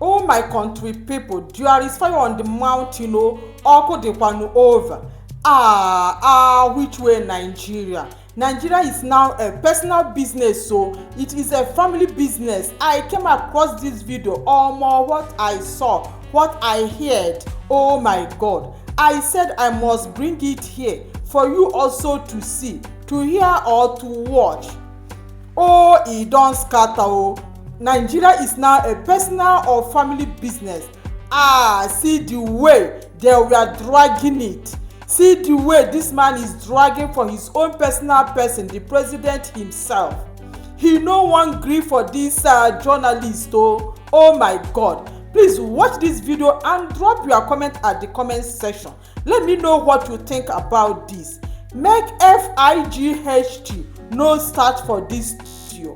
Oh my country people, there is fire on the mountain, Oko de Kwanu over. Which way Nigeria? Nigeria is now a personal business, so it is a family business. I came across this video, more what I saw, what I heard, oh my God. I said I must bring it here for you also to see, to hear or to watch. Oh, it don't scatter. Nigeria is now a personal or family business. See the way they were dragging it. See the way this man is dragging for his own personal person, the president himself. He no one gree for this journalist. Oh my God. Please watch this video and drop your comment at the comment section. Let me know what you think about this. Make FIGHT no start for this video.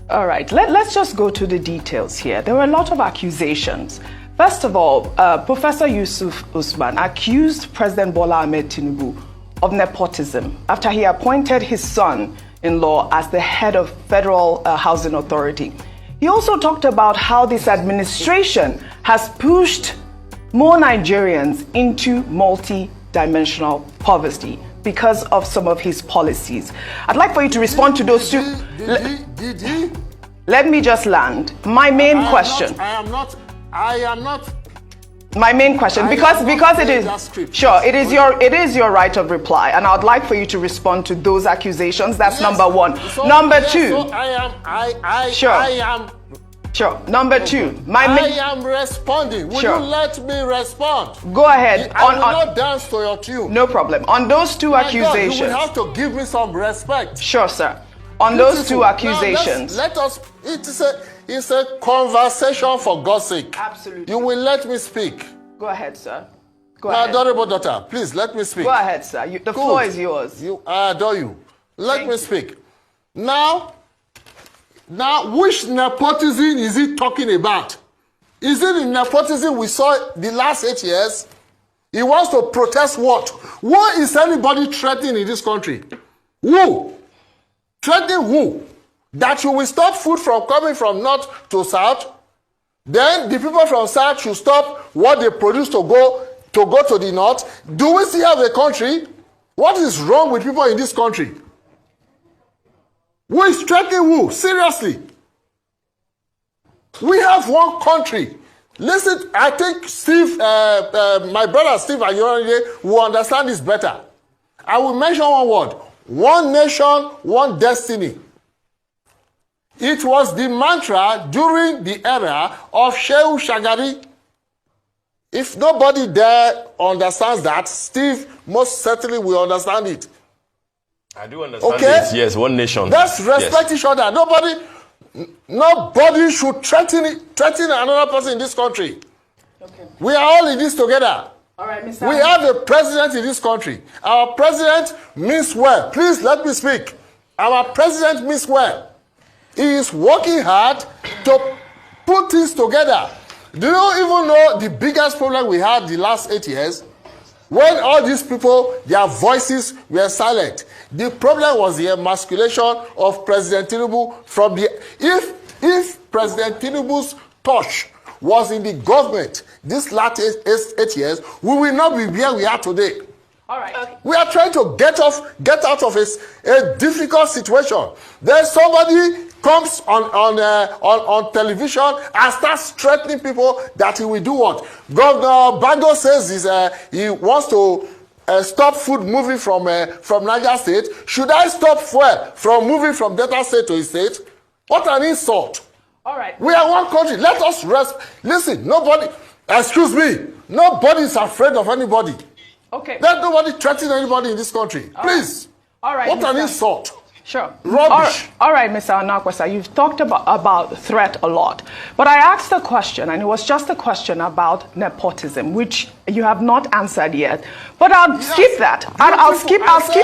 All right, let's just go to the details here. There were a lot of accusations. First of all, Professor Yusuf Usman accused President Bola Ahmed Tinubu of nepotism after he appointed his son-in-law as the head of Federal Housing Authority. He also talked about how this administration has pushed more Nigerians into multi-dimensional poverty because of some of his policies. I'd like for you to respond to those two. Let me just land. My main question. I am not. My main question, because it is sure, it is your right of reply, and I'd like for you to respond to those accusations. That's number one. Number two. So I am. Sure. Number two. I am responding. Will you let me respond? Go ahead. I will not dance to your tune. No problem. On those two accusations. God, you will have to give me some respect. Sure, sir. On those two accusations. Now, let us. It's a conversation, for God's sake. Absolutely. You will let me speak. Go ahead, sir. Go My ahead. adorable daughter, please let me speak. Go ahead, sir. The floor is yours. I adore you. Let me speak. Now, which nepotism is he talking about? Is it the nepotism we saw the last 8 years? He wants to protest what? What is anybody threatening in this country? Who? Threatening who? That you will stop food from coming from north to south? Then the people from south should stop what they produce to go to the north? Do we still have a country? What is wrong with people in this country? Who is threatening who? Seriously. We have one country. Listen, I think Steve, my brother Steve Ayorande will understand this better. I will mention one word. One nation, one destiny. It was the mantra during the era of Shehu Shagari. If nobody there understands that, Steve most certainly will understand it. I do understand it. Yes, one nation. Let's respect each other. Nobody should threaten another person in this country. Okay. We are all in this together. All right, Mr. We have a president in this country. Our president means well. Please let me speak. Our president means well. He is working hard to put things together. Do you even know the biggest problem we had the last 8 years? When all these people, their voices were silent. The problem was the emasculation of President Tinubu from the... If President Tinubu's touch was in the government this last 8 years, we will not be where we are today. All right. Okay. We are trying to get out of a difficult situation. Then somebody comes on television and starts threatening people that he will do what? Governor Bago says he wants to stop food moving from Niger State. Should I stop fuel from moving from Delta State to his state? What an insult. All right. We are one country. Let us rest. Listen, nobody is afraid of anybody. Okay. Let nobody threaten anybody in this country. Please. All right. What an insult. Sure. Rubbish. All right, Mr. Anakwesa, you've talked about threat a lot. But I asked a question, and it was just a question about nepotism, which you have not answered yet. But I'll skip that. I'll skip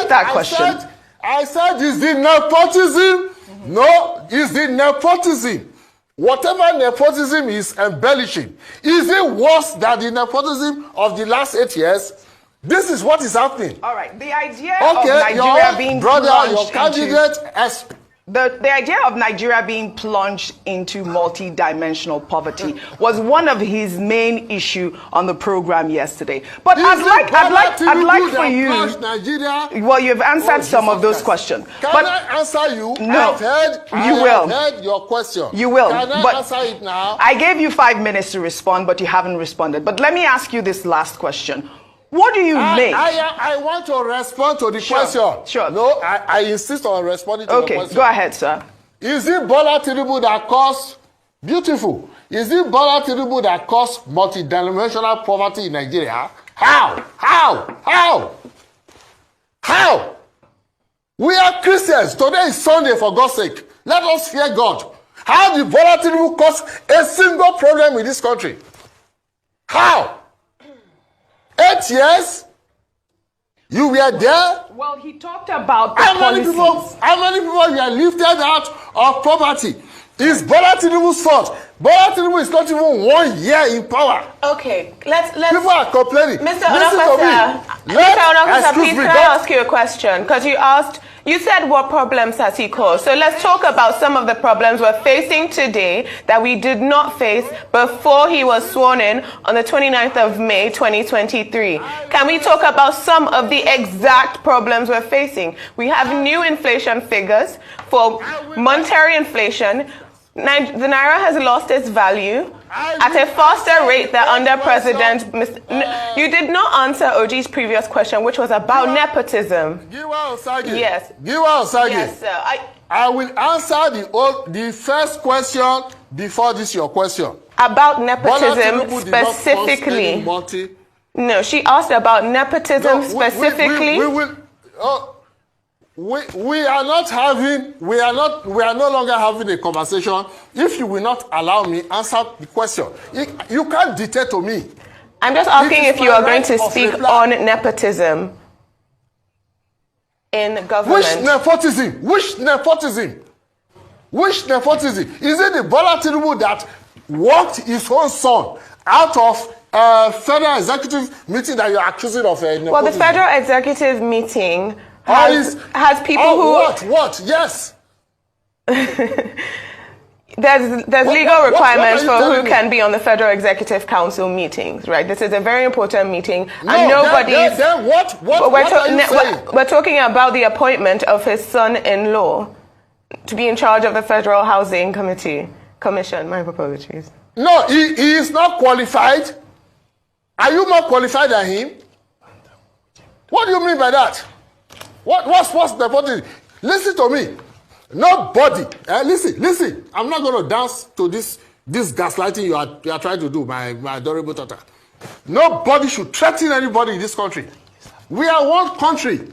that question. I said, is the nepotism? No, is the nepotism. Whatever nepotism is embellishing, is it worse than the nepotism of the last 8 years? This is what is happening. All right. The idea of Nigeria being brother, plunged your candidate, The idea of Nigeria being plunged into multi-dimensional poverty was one of his main issue on the program yesterday. But I'd like for you. Nigeria? Well, you've answered some of those questions. Can I answer you? No, I have heard your question. You will. Can I answer it now? I gave you 5 minutes to respond, but you haven't responded. But let me ask you this last question. What do you make? I want to respond to the question. Sure. No, I insist on responding to the question. Okay, go ahead, sir. Is it Bola Tinubu that caused, beautiful, is it Bola Tinubu that caused multidimensional poverty in Nigeria? How? We are Christians. Today is Sunday, for God's sake. Let us fear God. How did Bola Tinubu cause a single problem in this country? How? 8 years? You were there? Well, he talked about the policies. How many people were lifted out of poverty? It's Bola Tinubu's fault. Bola Tinubu is not even 1 year in power. Okay, let's. People are complaining. Mr. Onokasa, please can I ask you a question? Because you said what problems has he caused. So let's talk about some of the problems we're facing today that we did not face before he was sworn in on the 29th of May, 2023. Can we talk about some of the exact problems we're facing? We have new inflation figures for monetary inflation. The Naira has lost its value at a faster rate than under President. You did not answer Oji's previous question, which was about nepotism. Yes. Yes, sir. I will answer the first question before this your question. About nepotism specifically. No, she asked about nepotism specifically. We are no longer having a conversation if you will not allow me answer the question. You can't dictate to me. I'm just asking if you are going to speak on nepotism in government. Which nepotism? Is it the Bola Tinubu that walked his own son out of federal executive meeting that you are accusing of nepotism? Well, the federal executive meeting has people who... What? Yes. There's legal requirements for who can be on the Federal Executive Council meetings, right? This is a very important meeting, and nobody's... Then what are you saying? We're talking about the appointment of his son-in-law to be in charge of the Federal Housing Commission. My apologies. No, he is not qualified. Are you more qualified than him? What do you mean by that? What's the point? Listen to me. Nobody. Listen. I'm not going to dance to this gaslighting you are trying to do, my adorable daughter. Nobody should threaten anybody in this country. We are one country.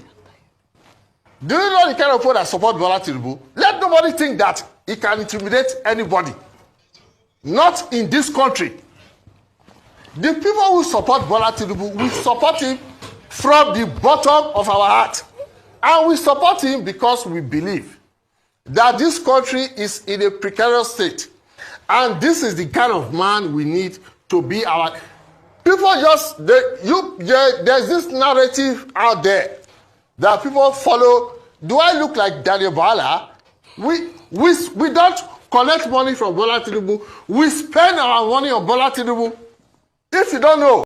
Do you know the kind of people that support Bola Tinubu? Let nobody think that he can intimidate anybody. Not in this country. The people who support Bola Tinubu, we support him from the bottom of our heart. And we support him because we believe that this country is in a precarious state. And this is the kind of man we need to be our... People there's this narrative out there that people follow. Do I look like Daniel Bala? We don't collect money from Bola Tinubu. We spend our money on Bola Tinubu. If you don't know,